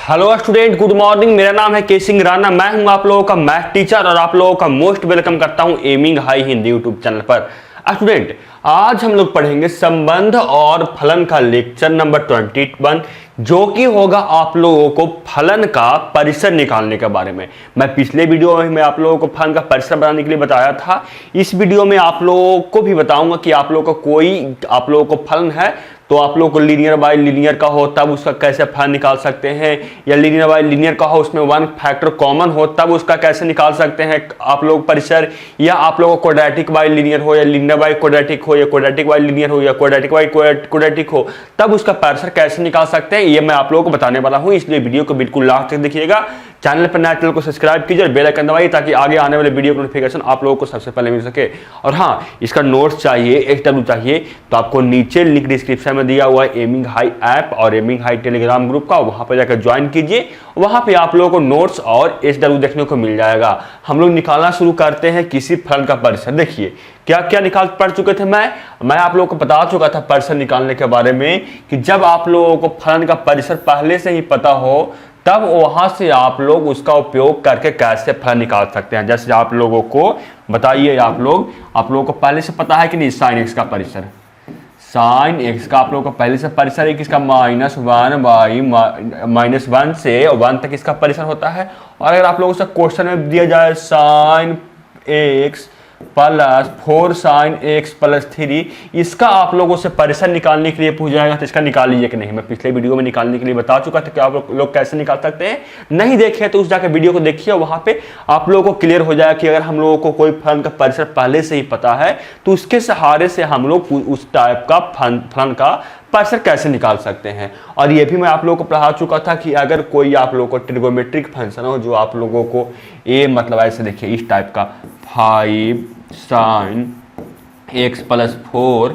Hello student, good morning. मेरा नाम है के सिंह राणा। मैं हूं आप लोगों का मैथ टीचर और आप लोगों का मोस्ट वेलकम करता हूं aiming high Hindi YouTube channel पर। स्टूडेंट, आज हम लोग पढ़ेंगे संबंध और फलन का लेक्चर नंबर 21, जो कि होगा आप लोगों को फलन का परिसर निकालने के बारे में। मैं पिछले वीडियो में आप लोगों को फलन का परिसर बनाने के लिए बताया था। इस वीडियो में आप लोगों को भी बताऊंगा कि आप लोगों को कोई आप लोगों को फलन है तो आप लोगों को लीनियर बाय लीनियर का हो तब उसका कैसे फलन निकाल सकते हैं, या लीनियर बाय लीनियर का हो उसमें वन फैक्टर कॉमन हो तब उसका कैसे निकाल सकते हैं आप लोग परिसर, या आप लोगों को क्वाड्रेटिक बाय लीनियर हो या लीनियर बाय क्वाड्रेटिक हो या क्वाड्रेटिक बाय लीनियर हो या क्वाड्रेटिक बाय क्वाड्रेटिक हो तब उसका परिसर कैसे निकाल सकते हैं, ये मैं आप लोगों को बताने वाला हूं। इसलिए वीडियो को बिल्कुल लास्ट तक देखिएगा। चैनल पर नए चैनल को सब्सक्राइब कीजिए और बेल आइकन दबाइए ताकि आगे आने वाले वीडियो की नोटिफिकेशन आप लोगों को सबसे पहले मिल सके। और हाँ, इसका नोट्स चाहिए, एचडब्ल्यू चाहिए तो आपको नीचे लिंक डिस्क्रिप्शन में दिया हुआ है एमिंग हाई ऐप और एमिंग हाई टेलीग्राम ग्रुप का, वहां पर जाकर ज्वाइन कीजिए। वहां पे आप लोगों को नोट्स और एचडब्ल्यू देखने को मिल जाएगा। हम लोग निकालना शुरू करते हैं किसी फलन का परिसर। देखिए क्या क्या निकाल पढ़ चुके थे। मैं आप लोगों को बता चुका था परिसर निकालने के बारे में कि जब आप लोगों को फलन का परिसर पहले से ही पता हो तब वहां से आप लोग उसका उपयोग करके कैसे फलन निकाल सकते हैं। जैसे आप लोगों को बताइए, आप लोगों को पहले से पता है कि नहीं साइन एक्स का परिसर। साइन एक्स का आप लोगों को पहले से परिसर है कि इसका -1 से 1 तक इसका परिसर होता है। और अगर आप लोगों से क्वेश्चन में दिया जाए sine x plus 4 sine x plus 3, इसका आप लोगों से परिसर निकालने के लिए पूछ जाएगा तो इसका निकाल लीजिए कि नहीं। मैं पिछले वीडियो में निकालने के लिए बता चुका था कि आप लोग कैसे निकाल सकते हैं। नहीं देखे तो उस जाकर वीडियो को देखिए, वहां पे आप लोगों को क्लियर हो जाएगा कि अगर हम लोगों को कोई फलन का परिसर पहले से ही पता है तो उसके सहारे से हम लोग उस टाइप का फलन का परिसर कैसे निकाल सकते हैं। और ये भी मैं आप लोगों को पढ़ा चुका था कि अगर कोई आप लोगों को ट्रिगोमेट्रिक फंक्शन हो जो आप लोगों को मतलब ऐसे देखिए इस टाइप का 5 sine x plus 4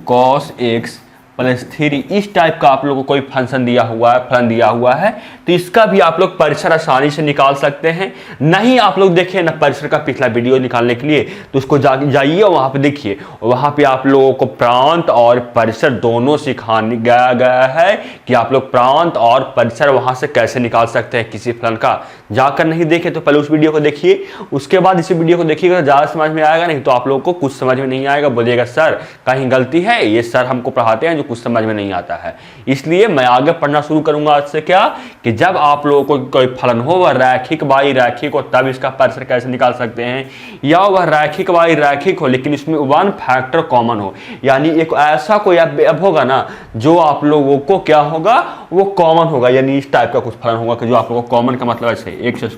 cos x plus 3, इस टाइप का आप लोगों को कोई फंक्शन दिया हुआ है, फलन दिया हुआ है तो इसका भी आप लोग परिसर आसानी से निकाल सकते हैं। नहीं आप लोग देखें ना परिसर का पिछला वीडियो निकालने के लिए तो उसको जाइए, वहां पे देखिए, वहां पे आप लोगों को प्रांत और परिसर दोनों सिखाने गया है कि आप लोग प्रांत और परिसर वहां से कैसे निकाल सकते हैं किसी फलन का। जाकर नहीं देखे तो पहले उस वीडियो को देखिए, उसके बाद इसी वीडियो को देखिएगा तो ज्यादा समझ में आएगा। नहीं तो आप लोगों को कुछ समझ में नहीं आएगा, बोलिएगा सर कहीं गलती है, ये सर हमको पढ़ाते हैं जो कुछ समझ में नहीं आता है। इसलिए मैं आगे पढ़ना शुरू करूंगा आज से क्या कि जब आप लोगों को कोई फलन हो वह रैखिक बाई रैखिक हो तब इसका परिसर कैसे निकाल सकते हैं, या वह रैखिक बाई रैखिक हो लेकिन इसमें वन फैक्टर कॉमन हो, यानी एक ऐसा कोई अब होगा ना जो आप लोगों को क्या होगा वो कॉमन होगा, यानी इस टाइप का कुछ फलन होगा कि जो आप लोगों को कॉमन का मतलब ऐसे x²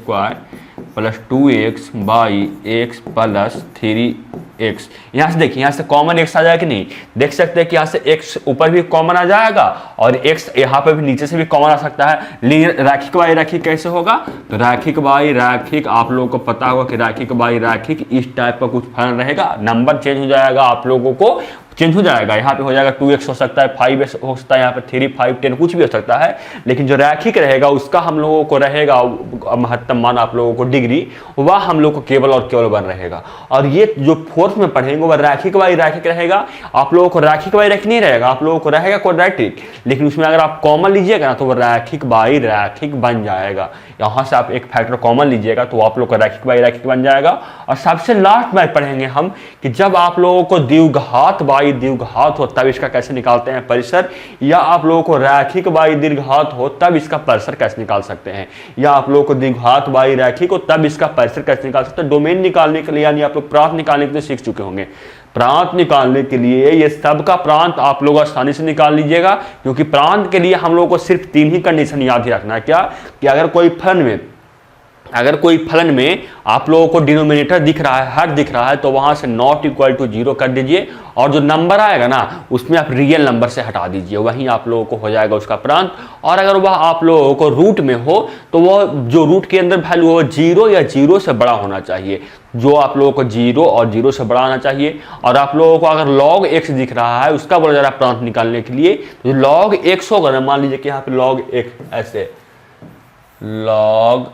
plus 2x by x plus 3x। यहाँ से देखिए, यहाँ से कॉमन x आ जाएगा कि नहीं, देख सकते हैं कि यहाँ से x ऊपर भी कॉमन आ जाएगा और x यहाँ पे भी नीचे से भी कॉमन आ सकता है। रैखिक बाई रैखिक कैसे होगा, तो रैखिक बाई रैखिक आप लोगों को पता होगा कि रैखिक बाई रैखिक इस टाइप का कुछ फलन रहेगा। नंबर चेंज हो जाएगा, आप लोगों को चेंज हो जाएगा। यहाँ पे हो जाएगा 2x हो सकता है, 5x हो सकता है, यहाँ पे 3, 5, 10 कुछ भी हो सकता है। लेकिन जो रैखिक रहेगा उसका हम लोगों को रहेगा महत्तम मान आप लोगों को डिग्री, वह हम लोग को केवल और केवल 1 रहेगा। और ये जो फोर्थ में पढ़ेंगे वह रैखिक बाई रैखिक रहेगा। आप लोगों को रैखिक बाई रैखिक नहीं रहेगा, आप लोगों को रहेगा क्वाड्रेटिक, लेकिन उसमें अगर आप कॉमन लीजिएगा ना तो वह रैखिक बाई रैखिक बन जाएगा। यहाँ से आप एक फैक्टर कॉमन लीजिएगा तो आप लोग का रैखिक बाई रैखिक बन जाएगा। और सबसे लास्ट में पढ़ेंगे हम कि जब आप लोगों को द्विघात बाई द्विघात हो तब इसका कैसे निकालते हैं परिसर, या आप लोगों को रैखिक बाई दीर्घात हो तब इसका परिसर कैसे निकाल सकते हैं, या आप लोगों को द्विघात बाई रैखिक हो तब इसका परिसर कैसे निकाल सकते हैं। डोमेन निकालने के लिए यानी आप लोग प्रांत निकालने के लिए सीख चुके होंगे। प्रांत निकालने के लिए ये सब का प्रांत आप लोग आसानी से निकाल लीजिएगा, क्योंकि प्रांत के लिए हम लोगों को सिर्फ 3 ही कंडीशन याद ही रखना है। क्या कि अगर कोई फलन में आप लोगों को डिनोमिनेटर दिख रहा है, हर दिख रहा है, तो वहां से नॉट इक्वल टू 0 कर दीजिए और जो नंबर आएगा ना उसमें आप रियल नंबर से हटा दीजिए, वहीं आप लोगों को हो जाएगा उसका प्रांत। और अगर वह आप लोगों को रूट में हो तो वह जो रूट के अंदर वैल्यू हो 0 या 0 से बड़ा होना चाहिए, जो आप लोगों को 0 और 0 से बड़ा आना चाहिए। और आप लोगों को अगर log x दिख रहा है उसका बोला जा रहा है प्रांत निकालने के लिए, तो log x होगा ना, मान लीजिए कि यहाँ पे log x ऐसे log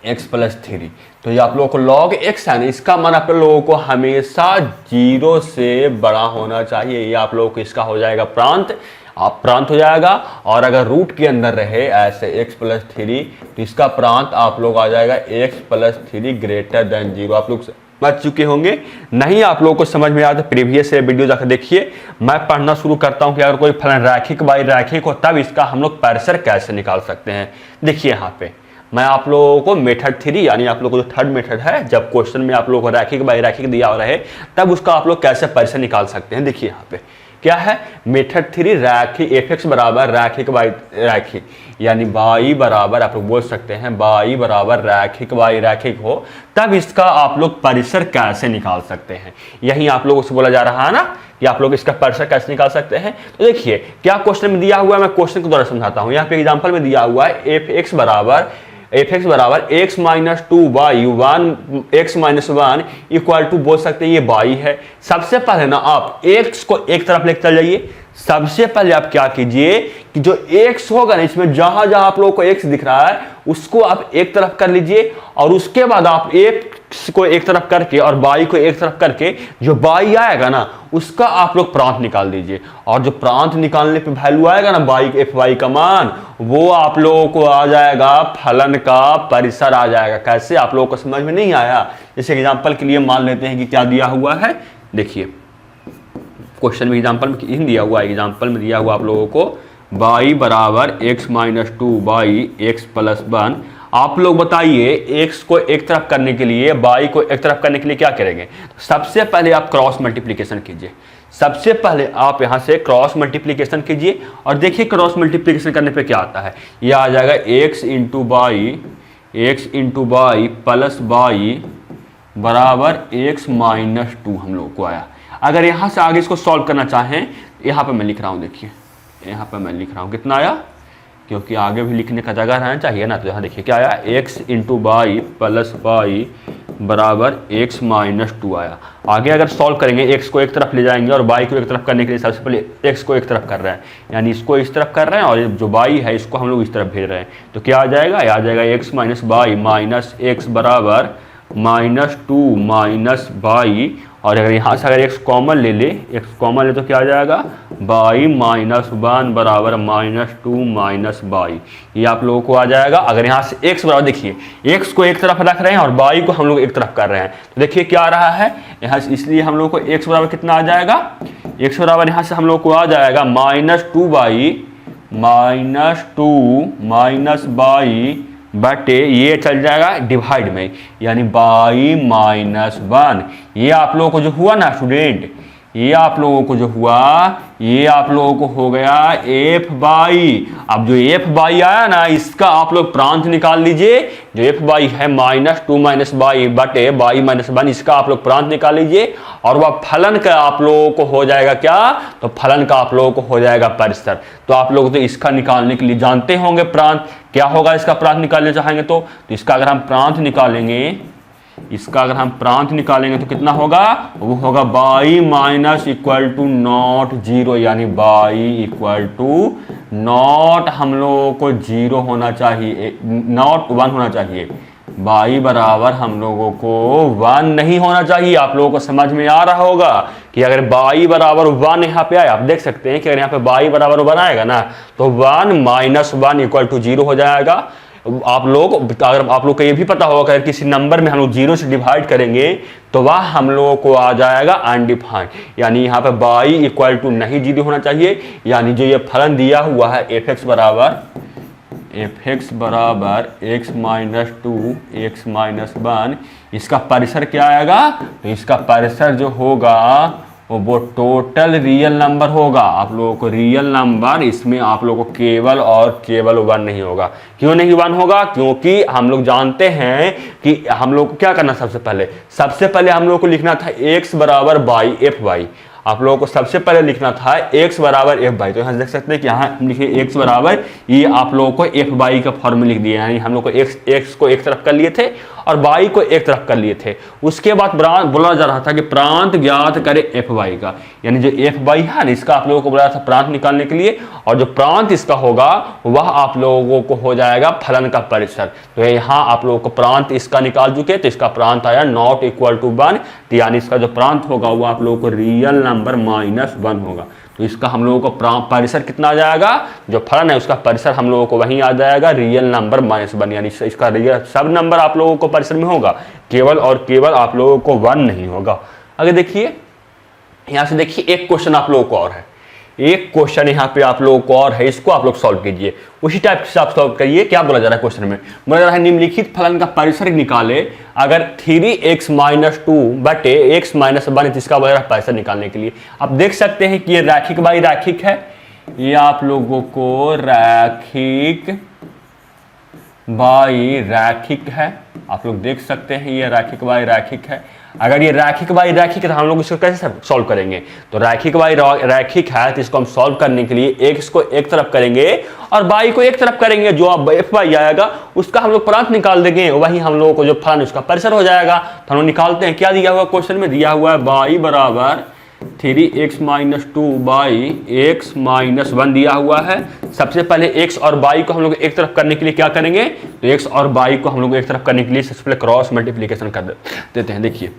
x प्लस 3, तो ये आप लोगों को log x है ना, इसका मान आप लोगों को हमेशा 0 से बड़ा होना चाहिए। ये आप लोगों को इसका हो जाएगा प्रांत। आप प्रांत हो जाएगा। और अगर रूट के अंदर रहे ऐसे x+3 तो इसका प्रांत आप लोग आ जाएगा x+3 ग्रेटर देन 0। आप लोग समझ चुके होंगे। नहीं आप लोगों को समझ में आया तो प्रीवियस वीडियो जाकर देखिए। मैं पढ़ना शुरू करता हूं कि अगर कोई फलन रैखिक बाई रैखिक हो तब इसका हम लोग परिसर कैसे निकाल सकते हैं। देखिए यहाँ पे मैं आप लोगों को मेथड 3 यानी आप लोगों को जो थर्ड मेथड है, जब क्वेश्चन में आप लोगों को रैखिक बाई रैखिक दिया हो रहे तब उसका आप लोग कैसे परिसर निकाल सकते हैं। देखिए यहाँ पे क्या है, मेथड 3 रैखिक f(x) बराबर रैखिक बाई रैखिक यानी बाई बराबर आप लोग बोल सकते हैं बाई बराबर रैखिक बाई रैखिक हो तब इसका आप लोग परिसर कैसे निकाल सकते हैं। यही आप लोगों से बोला जा रहा है ना कि आप लोग इसका परिसर कैसे निकाल सकते हैं। तो देखिए क्या क्वेश्चन में दिया हुआ है, मैं क्वेश्चन के द्वारा समझाता हूं। यहाँ पे एग्जांपल में दिया हुआ है f(x) बराबर x minus 2y 1 -1 equal to बोल सकते हैं ये बाई है। सबसे पहले ना आप x को एक तरफ लेकर चल जाइए। सबसे पहले आप क्या कीजिए कि जो x होगा ना इसमें जहां जहां आप लोगों को x दिख रहा है उसको आप एक तरफ कर लीजिए और उसके बाद आप x को एक तरफ करके और y को एक तरफ करके जो y आएगा ना उसका आप लोग प्रांत निकाल दीजिए। और जो प्रांत निकालने पे वैल्यू आएगा ना y fy का मान वो आप लोगों को आ जाएगा फलन का परिसर आ जाएगा। कैसे आप लोगों को समझ में नहीं आया? जैसे एग्जांपल के लिए मान लेते हैं कि क्या दिया हुआ है। देखिए क्वेश्चन में एग्जांपल में दिया हुआ है, एग्जांपल में दिया हुआ आप लोगों को y बराबर x माइनस 2y x+1। आप लोग बताइए x को एक तरफ करने के लिए y को एक तरफ करने के लिए क्या करेंगे। सबसे पहले आप क्रॉस मल्टीप्लिकेशन कीजिए। सबसे पहले आप यहां से क्रॉस मल्टीप्लिकेशन कीजिए और देखिए क्रॉस मल्टीप्लिकेशन करने पे क्या आता है। यह आ जाएगा x into by plus y बराबर x माइनस 2 हम लोग को आया। अगर यहां से आगे इसको सॉल्व करना चाहें, यहां पे मैं लिख रहा हूं, देखिए यहां पे मैं लिख रहा हूं कितना आया, क्योंकि आगे भी लिखने का जगह रहना चाहिए ना। तो यहां देखिए क्या आया, x into by plus Y बराबर x माइनस 2 आया। आगे अगर सॉल्व करेंगे x को एक तरफ ले जाएंगे और y को एक तरफ करने के लिए सबसे पहले x को एक तरफ कर रहे हैं यानी इसको इस तरफ कर रहे हैं और जो y है इसको हम लोग इस तरफ भेज रहे हैं। तो क्या आ जाएगा, आ जाएगा x minus Y minus x बराबर -2 माइनस वाई। और अगर यहाँ से अगर x कॉमन ले ले, x कॉमन ले तो क्या आ जाएगा y -1 बराबर -2 माइनस वाई। ये आप लोगों को आ जाएगा। अगर यहाँ से x बराबर, देखिए x को एक तरफ रख रहे हैं और y को हम लोग एक तरफ कर रहे हैं तो देखिए क्या आ रहा है यहाँ से, इसलिए हम लोग को x बराबर कितना आ जाएगा, x बराबर यहाँ से हम लोग को आ जाएगा -2y -2 माइनस वाई बटे ये चल जाएगा डिवाइड में यानी y-1। ये आप लोगों को जो हुआ ना स्टूडेंट, ये आप लोगों को जो हुआ ये आप लोगों को हो गया f/। अब जो f/y आया ना इसका आप लोग प्रांत निकाल लीजिए। जो f/y है -2 माइनस वाई बटे y-1, इसका आप लोग प्रांत निकाल लीजिए और वह फलन का आप लोगों को हो जाएगा क्या, तो फलन का आप लोगों को हो जाएगा परिसर। तो आप लोग तो इसका निकालने के लिए जानते होंगे प्रांत क्या होगा। इसका प्रांत निकालने चाहेंगे तो इसका अगर हम प्रांत निकालेंगे, इसका अगर हम प्रांत निकालेंगे तो कितना होगा, वो होगा y इक्वल टू नॉट 0 यानी y इक्वल टू नॉट हम लोगों को 0 होना चाहिए, नॉट 1 होना चाहिए। y बराबर हम लोगों को 1 नहीं होना चाहिए। आप लोगों को समझ में आ रहा होगा कि अगर y बराबर 1 यहाँ पे आए, आप देख सकते हैं कि अगर यहाँ पे y बराबर 1 आएगा ना तो 1 - 1 इक्वल टू 0 हो जाएगा। आप लोग अगर आप लोग को ये भी पता होगा अगर किसी नंबर में हम लोग 0 से डिवाइड करेंगे तो वह हम लोगों को आ जाएगा अनडिफाइंड यानी यहाँ पे y इक्वल टू नहीं 0 होना चाहिए। यानी जो ये फलन दिया हुआ है f(x) बराबर x माइनस 2 x माइनस 1, इसका परिसर क्या आएगा, तो इसका परिसर जो होगा वो टोटल रियल नंबर होगा। आप लोगों को रियल नंबर इसमें आप लोगों को केवल और केवल 1 नहीं होगा। क्यों नहीं 1 होगा, क्योंकि हम लोग जानते हैं कि हम लोग को क्या करना, सबसे पहले हम लोग को लिखना था x बराबर बाई f/y। आप लोगों को सबसे पहले लिखना था x बराबर f/y। तो यहाँ देख सकते हैं कि यहाँ लिखिए x बराबर, ये आप लोगों को f/y का फॉर्म में लिख दिया यानी हम लोग को x को एक तरफ कर लिए थे और y को एक तरफ कर लिए थे। उसके बाद बोला जा रहा था कि प्रांत ज्ञात करे f/y का, यानी जो f/y है ना इसका आप लोगों को बोला था प्रांत निकालने के लिए और जो प्रांत इसका होगा वह आप लोगों को हो जाएगा फलन का परिसर। तो यहाँ आप लोगों को प्रांत इसका निकाल चुके तो इसका प्रांत आया नॉट इक्वल टू 1, यानी इसका जो प्रांत होगा वो आप लोगों को रियल नंबर -1 होगा। तो इसका हम लोगों को परिसर कितना आ जाएगा, जो फलन है उसका परिसर हम लोगों को वहीं आ जाएगा रियल नंबर -1, यानी इसका रियल सब नंबर आप लोगों को परिसर में होगा, केवल और केवल आप लोगों को 1 नहीं होगा। अगर देखिए यहां से देखिए एक क्वेश्चन आप लोगों को और है, एक क्वेश्चन यहाँ पे आप लोगों को और है, इसको आप लोग सॉल्व कीजिए, उसी टाइप से आप सॉल्व करिए। क्या बोला जा रहा है क्वेश्चन में, बोला जा रहा है निम्नलिखित फलन का परिसर निकाले अगर 3x - 2 बटे x - 1, इसका बोला जा रहा है परिसर निकालने के लिए। आप देख सकते हैं कि ये रैखिक बाई रैखिक है, ये आप लोगों को रैखिक बाई रैखिक है, आप लोग देख सकते हैं ये रैखिक बाई रैखिक है। अगर ये रैखिक बाई रैखिक है तो हम लोग इसको कैसे सॉल्व करेंगे, तो रैखिक बाई रैखिक है तो इसको हम सॉल्व करने के लिए x को एक तरफ करेंगे और बाई को एक तरफ करेंगे, जो अब f बाई आएगा उसका हम लोग प्रांत निकाल देंगे, वही हम लोगों को जो फलन उसका परिसर हो जाएगा। तो हम लोग निकालते हैं, क्या दिया हुआ क्वेश्चन में दिया हुआ है बाई बराबर 3x - 2 बाई x - 1 दिया हुआ है। सबसे पहले x और बाई को हम लोग एक तरफ करने के लिए क्या करेंगे, तो x और बाई को हम लोग एक तरफ करने के लिए सबसे पहले क्रॉस मल्टीप्लिकेशन कर देते हैं। देखिए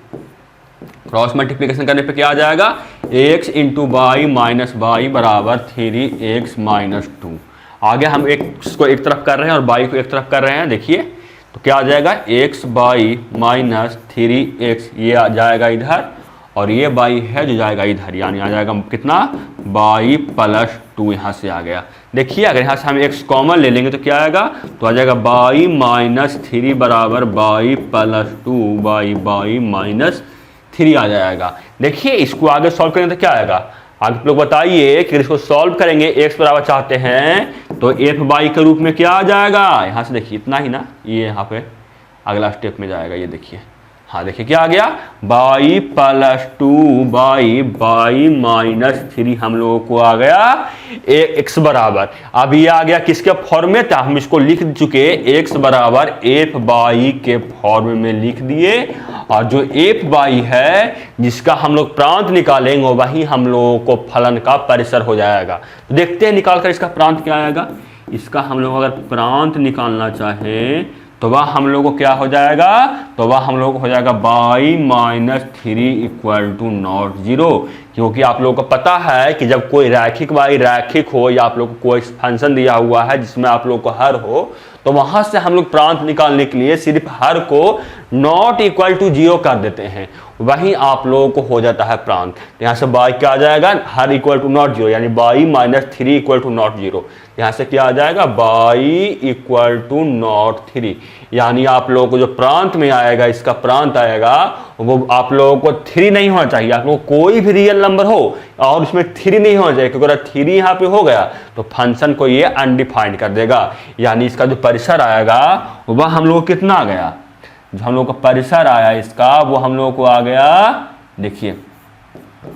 क्रॉस मल्टीप्लिकेशन करने पे क्या आ जाएगा, x × बाई माइनस बाई बराबर 3x - 2। आगे हम x को एक तरफ कर रहे हैं और बाई को एक तरफ कर रहे हैं, देखिए तो क्या आ जाएगा x बाई माइनस 3x, ये आ जाएगा इधर और ये बाई है जो जाएगा इधर, यानी आ जाएगा कितना बाई प्लस 2, यहाँ से आ गया। देखिए अगर यहाँ से हम x कॉमन ले लेंगे तो क्या आएगा, तो आ जाएगा बाई -3 बराबर बाई प्लस 2 बाई -3 आ जाएगा। देखिए इसको आगे सॉल्व करेंगे तो क्या आएगा, आगे लोग बताइए कि इसको सॉल्व करेंगे x बराबर चाहते हैं तो f बाई के रूप में क्या आ जाएगा, यहाँ से देखिए इतना ही ना, ये यहाँ पे अगला स्टेप में जाएगा, ये देखिए हाँ देखिए क्या आ गया बाई प्लस 2 बाई -3 हम लोगों को आ गया x बराबर। अब ये आ गया किसके फॉर्म में, तो हम इसको लिख चुके x बराबर f बाई के फॉर्म में लिख दिए, और जो f बाई है जिसका हम लोग प्रांत निकालेंगे वही हम लोगों को फलन का परिसर हो जाएगा। तो देखते हैं निकाल कर इसका प्रांत क्या आएगा। इसका हम लोग अगर प्रांत निकालना चाहें तो वह हम लोग को क्या हो जाएगा, तो वह हम लोग को हो जाएगा बाई -3 = नॉट 0, क्योंकि आप लोगों को पता है कि जब कोई रैखिक बाई रैखिक हो या आप लोग को कोई फंक्शन दिया हुआ है जिसमें आप लोग को हर हो, तो वहां से हम लोग प्रांत निकालने के लिए सिर्फ हर को नॉट = 0 कर देते हैं, वहीं आप लोगों को हो जाता है प्रांत। तो यहाँ से बाई क्या आ जाएगा, हर = नॉट 0, यानी बाई -3 = नॉट 0। यहाँ से क्या आ जाएगा बाई = नॉट 3, यानी आप लोगों को जो प्रांत में आएगा इसका प्रांत आएगा वो आप लोगों को 3 नहीं होना चाहिए। आप लोगों को कोई भी रियल नंबर हो और उसमें 3 नहीं होना चाहिए, क्योंकि अगर 3 यहाँ पे हो गया तो फंक्शन को ये अनडिफाइंड कर देगा, यानी इसका जो परिसर आएगा वह हम लोग कितना आ गया, जो हम लोग का परिसर आया इसका वो हम लोग को आ गया, देखिए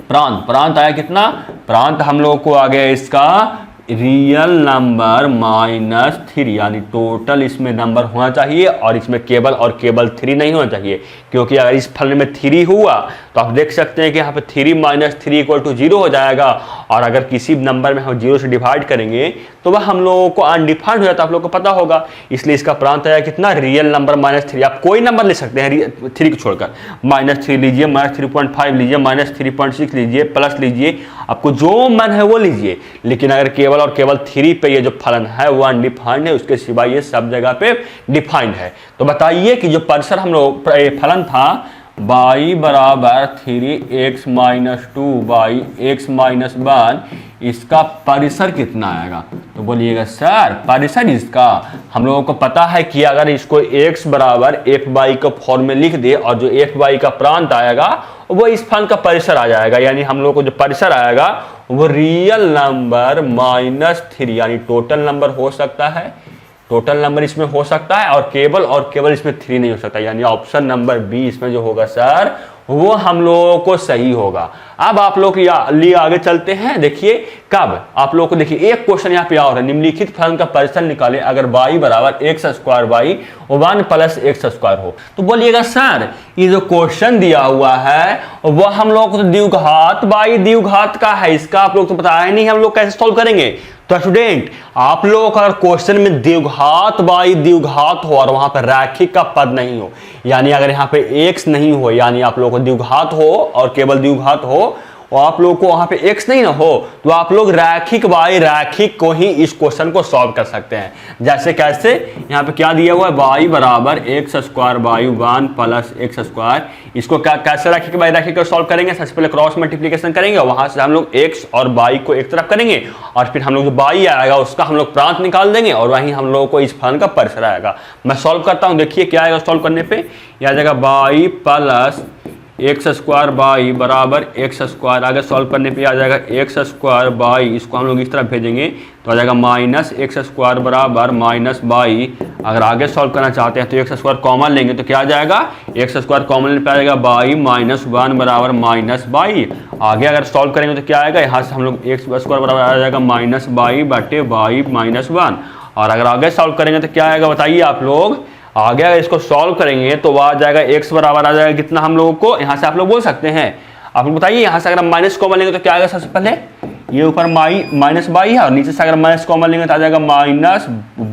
प्रांत आया कितना, प्रांत हम लोग को आ गया इसका रियल नंबर -3, यानी टोटल इसमें नंबर होना चाहिए और इसमें केवल और केवल 3 नहीं होना चाहिए, क्योंकि अगर इस फलन में 3 हुआ तो आप देख सकते हैं कि यहाँ पे 3 - 3 = 0 हो जाएगा, और अगर किसी नंबर में हम 0 से डिवाइड करेंगे तो वह हम लोगों को अनडिफाइंड हो जाता है, आप लोगों को पता होगा। इसलिए इसका प्रांत आया कितना रियल नंबर -3, आप कोई नंबर ले सकते हैं 3 को छोड़कर, -3 लीजिए, -3.5 लीजिए, -3.6 लीजिए, प्लस लीजिए, आपको जो मन है वो लीजिए, लेकिन अगर केवल और केवल 3 पे ये जो फलन है वो अनडिफाइंड है, उसके सिवाय ये सब जगह पे डिफाइंड है। तो बताइए कि जो परिसर हम लोग फलन था बाई बराबर 3x - 2 बाई x - 1, इसका परिसर कितना आएगा, तो बोलिएगा सर परिसर इसका हम लोगों को पता है कि अगर इसको x बराबर f बाई का फॉर्म में लिख दे और जो f बाई का प्रांत आएगा वो इस फलन का परिसर आ जाएगा, यानी हम लोग को जो परिसर आएगा वो रियल नंबर -3, यानी टोटल नंबर हो सकता है, टोटल नंबर इसमें हो सकता है और केवल इसमें 3 नहीं हो सकता, यानी ऑप्शन नंबर बी इसमें जो होगा सर वो हम लोगों को सही होगा। अब आप लोग लिए आगे चलते हैं, देखिए कब आप लोग को देखिए एक क्वेश्चन यहाँ पे और है, निम्नलिखित फलन का परिसर निकाले अगर y बराबर x² बाई 1 + x² हो। तो बोलिएगा सर ये जो क्वेश्चन दिया हुआ है वह हम लोग को तो द्विघात बाई द्विघात का है, इसका आप लोग तो पता है नहीं हम लोग कैसे सॉल्व करेंगे। तो स्टूडेंट आप लोग अगर क्वेश्चन में द्विघात बाई द्विघात हो और वहां पर रैखिक का पद नहीं हो, यानी अगर यहाँ पे x नहीं हो, यानी आप लोगों को द्विघात हो और केवल द्विघात हो, और आप लोगों को वहां पे x नहीं ना हो, तो आप लोग रैखिक बाई रैखिक को ही इस क्वेश्चन को सॉल्व कर सकते हैं। जैसे कैसे, यहाँ पे क्या दिया हुआ है, y बराबर x square by 1 plus x square. इसको क्या कैसे रैखिक बाई रैखिक को सॉल्व करेंगे, सबसे पहले क्रॉस मल्टीप्लीकेशन करेंगे, वहां से हम लोग x और y को एक तरफ करेंगे और फिर हम लोग जो y आएगा उसका हम लोग प्रांत निकाल देंगे और वहीं हम लोगों को इस फलन का परिसर आएगा। मैं सॉल्व करता हूं, देखिए क्या आएगा सॉल्व करने पे, यह आ जाएगा y plus x square by बराबर एक्स स्क्वायर, आगे सॉल्व करने पे आ जाएगा एक्स स्क्वायर बाई, इसको हम लोग इस तरफ भेजेंगे तो आ जाएगा माइनस एक्स स्क्वायर बराबर माइनस बाई। अगर आगे सॉल्व करना चाहते हैं तो एक्स स्क्वायर कॉमन लेंगे तो क्या आ जाएगा, एक्स स्क्वायर कॉमन लेने पे आ जाएगा बाई माइनस 1 बराबर माइनस बाई। आगे अगर सॉल्व करेंगे तो क्या आएगा, यहाँ से हम लोग एक्स स्क्वायर बराबर आ जाएगा माइनस बाई बटे बाई माइनस 1। और अगर आगे सॉल्व करेंगे तो क्या आएगा बताइए आप लोग, आगे अगर इसको सॉल्व करेंगे तो वह आ जाएगा x बराबर आ जाएगा कितना, हम लोगों को यहाँ से आप लोग बोल सकते हैं, आप लोग बताइए यहाँ से अगर हम माइनस कॉमन लेंगे तो क्या आएगा, सबसे पहले ये ऊपर माइनस बाई है और नीचे से अगर माइनस कॉमन लेंगे तो आ जाएगा माइनस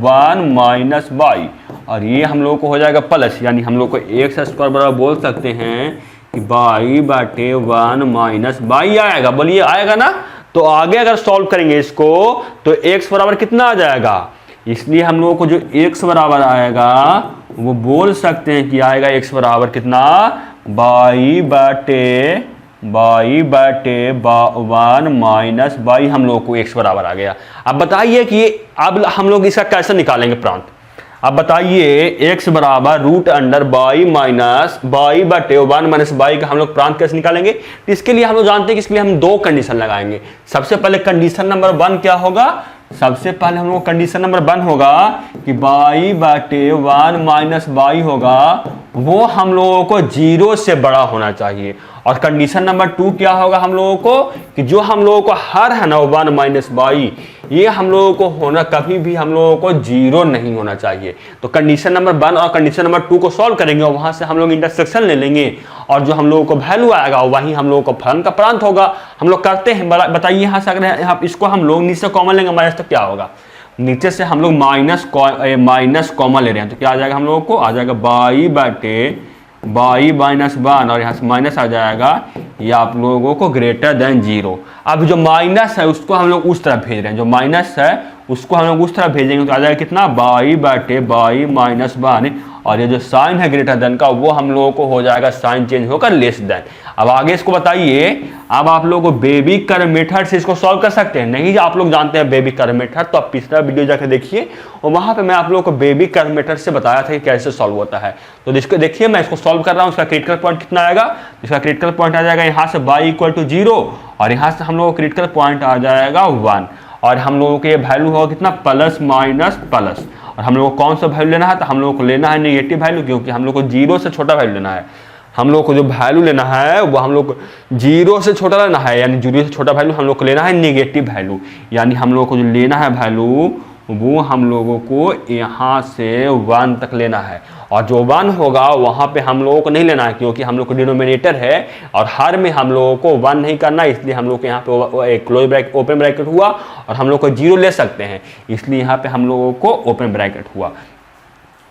1 माइनस बाई और ये हम लोगों को हो जाएगा प्लस, यानी हम लोग को एक्स स्क्वायर बराबर बोल सकते हैं कि बाई बटे 1 माइनस बाई आएगा। बोलिए आएगा ना। तो आगे अगर सॉल्व करेंगे इसको तो x बराबर कितना आ जाएगा, इसलिए हम लोगों को जो x बराबर आएगा वो बोल सकते हैं कि आएगा x बराबर कितना, बाई बटे 1 माइनस बाई, हम लोगों को x बराबर आ गया। अब बताइए कि अब हम लोग इसका कैसे निकालेंगे प्रांत। अब बताइए x बराबर root under by minus by बटे 1 माइनस बाई का हम लोग प्रांत कैसे निकालेंगे। तो इसके लिए हम लोग जानते हैं कि इसके लिए हम दो कंडीशन लगाएंगे। सबसे पहले कंडीशन नंबर 1 क्या होगा, सबसे पहले हम लोग कंडीशन नंबर 1 होगा कि बाई बटे 1 माइनस बाई होगा वो हम लोगों को 0 से बड़ा होना चाहिए। और कंडीशन नंबर 2 क्या होगा हम लोगों को, कि जो हम लोगों को हर है ना 1 माइनस बाई, ये हम लोगों को होना कभी भी हम लोगों को 0 नहीं होना चाहिए। तो कंडीशन नंबर 1 और कंडीशन नंबर 2 को सॉल्व करेंगे और वहां से हम लोग इंटरसेक्शन ले लेंगे और जो हम लोगों को वैल्यू आएगा वहीं हम लोगों को फलन का प्रांत होगा। हम लोग करते हैं, बताइए यहाँ से अगर यहाँ इसको हम लोग नीचे कॉमन लेंगे माइनस तो क्या होगा, नीचे से हम लोग माइनस कॉमन ले रहे हैं तो क्या आ जाएगा, हम लोगों को आ जाएगा बाई बटे बाई माइनस 1 और यहाँ से माइनस आ जाएगा, ये आप लोगों को ग्रेटर देन 0। अब जो माइनस है उसको हम लोग उस तरफ भेज रहे हैं, जो माइनस है उसको हम लोग उस तरफ भेजेंगे तो आ जाएगा कितना, बाई बटे बाई माइनस 1 और ये जो साइन है ग्रेटर देन का वो हम लोगों को हो जाएगा साइन चेंज होकर लेस देन। अब आगे इसको बताइए, अब आप लोगों को बेबी कर्व मेथड से इसको सॉल्व कर सकते हैं। नहीं आप लोग जानते हैं बेबी कर्व मेथड तो आप पिछला वीडियो जाकर देखिए और वहां पे मैं आप लोगों को बेबी कर्व मेथड से बताया था कि कैसे सॉल्व होता है। तो इसको देखिए मैं इसको सॉल्व कर रहा हूँ, इसका क्रिटिकल पॉइंट कितना आएगा, इसका क्रिटिकल पॉइंट आ जाएगा यहाँ से y इक्वल टू 0 और यहाँ से हम लोगों को क्रिटिकल पॉइंट आ जाएगा 1 और हम लोगों को ये वैल्यू होगा कितना, प्लस माइनस प्लस। और हम लोगों को कौन सा वैल्यू लेना है, तो हम लोगों को लेना है नेगेटिव वैल्यू, क्योंकि हम लोग को 0 से छोटा वैल्यू लेना है। हम लोग को जो वैल्यू लेना है वो हम लोग 0 से छोटा लेना है, यानी 0 से छोटा वैल्यू हम लोग को लेना है नेगेटिव वैल्यू, यानी हम लोग को जो लेना है वैल्यू वो हम लोगों को यहाँ से 1 तक लेना है। और जो 1 होगा वहाँ पे हम लोगों को नहीं लेना है, क्योंकि हम लोग को डिनोमिनेटर है और हर में हम लोगों को 1 नहीं करना, इसलिए हम लोग को यहाँ पे एक क्लोज ब्रैकेट ओपन ब्रैकेट हुआ और हम लोग को 0 ले सकते हैं, इसलिए यहाँ पे हम लोगों को ओपन ब्रैकेट हुआ।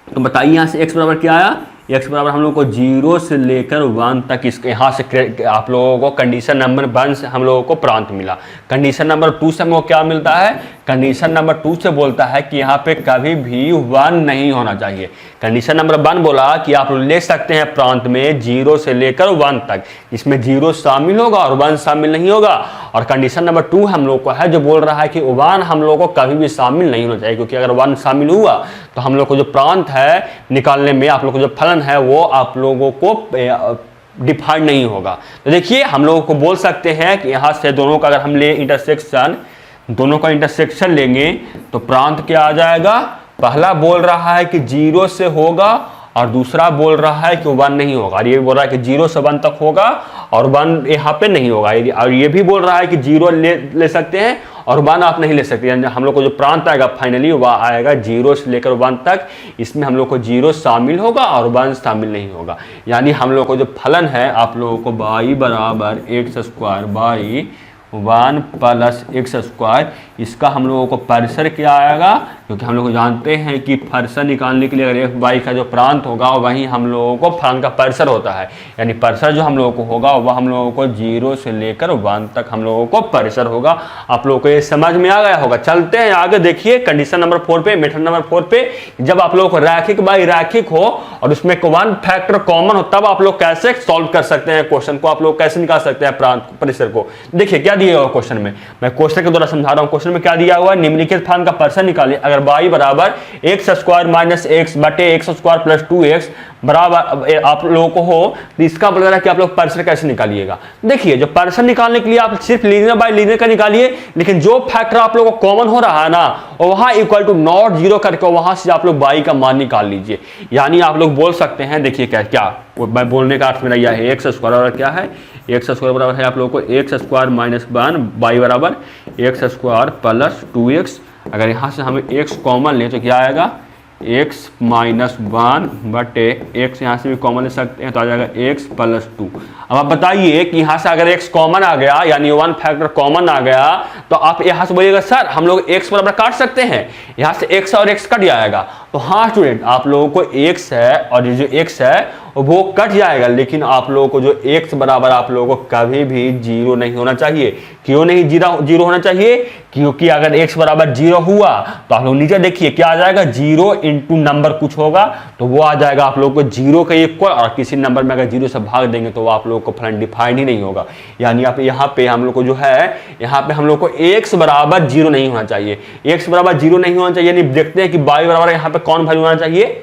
तो बताइए यहाँ से x बराबर क्या आया, x बराबर हम लोग को 0 से लेकर 1 तक इसके यहाँ से आप लोगों को कंडीशन नंबर 1 से हम लोगों को प्रांत मिला। कंडीशन नंबर 2 से हम लोग क्या मिलता है, कंडीशन नंबर 2 से बोलता है कि यहाँ पे कभी भी 1 नहीं होना चाहिए। कंडीशन नंबर 1 बोला कि आप ले सकते हैं प्रांत में 0 से लेकर 1 तक, इसमें 0 शामिल होगा और 1 शामिल नहीं होगा। और कंडीशन नंबर 2 हम लोग को है जो बोल रहा है कि 1 हम लोग को कभी भी शामिल नहीं होना चाहिए, क्योंकि अगर 1 शामिल हुआ तो हम लोग को जो प्रांत है निकालने में आप लोग को जो फलन है वो आप लोगों को डिफाइंड नहीं होगा। तो देखिए हम लोगों को बोल सकते हैं कि यहाँ से दोनों का अगर हम ले इंटरसेक्शन, दोनों का इंटरसेक्शन लेंगे तो प्रांत क्या आ जाएगा, पहला बोल रहा है कि 0 से होगा और दूसरा बोल रहा है कि 1 नहीं होगा, और ये भी बोल रहा है कि 0 से 1 तक होगा और 1 यहाँ पे नहीं होगा, और ये भी बोल रहा है कि 0 ले सकते हैं और 1 आप नहीं ले सकते। यानी हम लोग को जो प्रांत आएगा फाइनली वह आएगा 0 से लेकर 1 तक, इसमें हम लोग को 0 शामिल होगा और 1 शामिल नहीं होगा। यानी हम लोग को जो फलन है आप लोगों को y बराबर x square by 1 plus x square, इसका हम लोगों को परिसर क्या आएगा, क्योंकि हम लोग जानते हैं कि परिसर निकालने के लिए अगर एफ वाई का जो प्रांत होगा वहीं हम लोगों को फलन का परिसर होता है, यानी परिसर जो हम लोगों को होगा वह हम लोगों को 0 से लेकर 1 तक हम लोगों को परिसर होगा। आप लोगों को ये समझ में आ गया होगा। चलते हैं आगे, देखिए कंडीशन नंबर 4 पे, मेथड नंबर 4 पे, जब आप लोगों को रैखिक बाई रैखिक हो और उसमें 1 फैक्टर कॉमन हो तब आप लोग कैसे सॉल्व कर सकते हैं क्वेश्चन को, आप लोग कैसे निकाल सकते हैं प्रांत परिसर को। देखिए क्या दिया हुआ क्वेश्चन में, मैं क्वेश्चन के द्वारा समझा रहा हूं। क्वेश्चन में क्या दिया हुआ है, निम्नलिखित फलन का परिसर निकालिए। अगर y बराबर एक्स स्क्वायर माइनस एक्स बटे एक्स स्क्वायर प्लस 2x बराबर आप लोगों को हो, तो इसका मतलब है कि आप लोग परिसर कैसे निकालिएगा। देखिए जो परिसर निकालने के लिए आप सिर्फ लीनियर बाय लीनियर का निकालिए, लेकिन जो फैक्टर आप लोगों को कॉमन हो रहा है ना, और वहां इक्वल टू नॉट जीरो करके वहां से आप लोग y का मान निकाल लीजिए। यानी आप लोग बोल सकते हैं, देखिए क्या क्या मैं बोलने का अर्थ मेरा यह है, एक्स स्क्वायर और क्या है, एक्स स्क्वायर बराबर है आप लोगों को एक्स स्क्वायर माइनस 1 y बराबर एक्स स्क्वायर प्लस 2x। अगर यहाँ से हमें x कॉमन लें तो क्या आएगा, x माइनस 1 बटे x, यहाँ से भी कॉमन ले सकते हैं तो आ जाएगा x प्लस 2। अब आप बताइए कि यहाँ से अगर x कॉमन आ गया, यानी 1 फैक्टर कॉमन आ गया, तो आप यहाँ से बोलिएगा सर हम लोग x बराबर काट सकते हैं, यहाँ से x और x कट जाएगा। तो हाँ स्टूडेंट, आप लोगों को x है और ये जो x है वो कट जाएगा, लेकिन आप लोगों को जो x बराबर आप लोगों को कभी भी 0 नहीं होना चाहिए। क्यों नहीं 0 होना चाहिए, क्योंकि अगर x बराबर 0 हुआ तो आप लोग नीचे देखिए क्या आ जाएगा, 0 इंटू नंबर कुछ होगा तो वो आ जाएगा आप लोगों को 0 के इक्वल, और किसी नंबर में अगर 0 से भाग देंगे तो वो आप लोगों को फलन डिफाइंड ही नहीं होगा। यानी आप यहाँ पे हम लोग को जो है, यहाँ पे हम लोग को x बराबर 0 नहीं होना चाहिए, x बराबर 0 नहीं होना चाहिए। यानी देखते हैं कि y बराबर यहाँ पे कौन वैल्यू होना चाहिए,